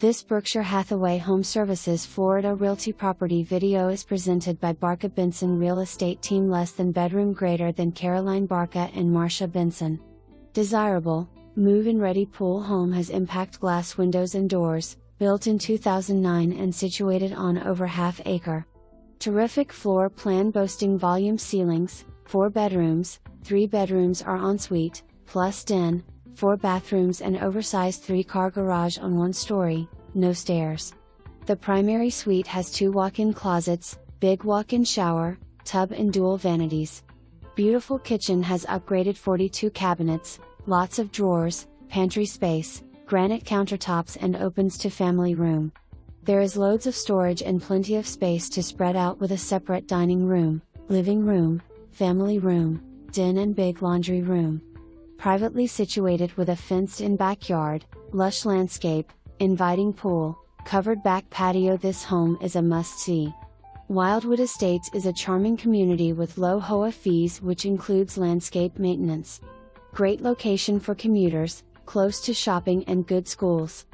This Berkshire Hathaway HomeServices Florida Realty property video is presented by Barca Benson Real Estate Team. Less than bedroom, greater than Caroline Barca and Marcia Benson. Desirable, move-in ready pool home has impact glass windows and doors, built in 2009 and situated on over ½ acre. Terrific floor plan boasting volume ceilings, 4 bedrooms, 3 bedrooms are ensuite, plus den, 4 bathrooms and oversized 3-car garage on 1 story, no stairs. The primary suite has 2 walk-in closets, big walk-in shower, tub and dual vanities. Beautiful kitchen has upgraded 42 cabinets, lots of drawers, pantry space, granite countertops and opens to family room. There is loads of storage and plenty of space to spread out with a separate dining room, living room, family room, den and big laundry room. Privately situated with a fenced-in backyard, lush landscape, inviting pool, covered back patio. This home is a must-see. Wildwood Estates is a charming community with low HOA fees, which includes landscape maintenance. Great location for commuters, close to shopping and good schools.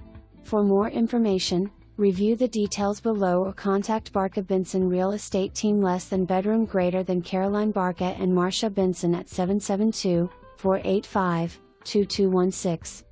For more information, review the details below or contact Barca Benson Real Estate Team. Less than bedroom, greater than Caroline Barca and Marcia Benson at 772-485-2216.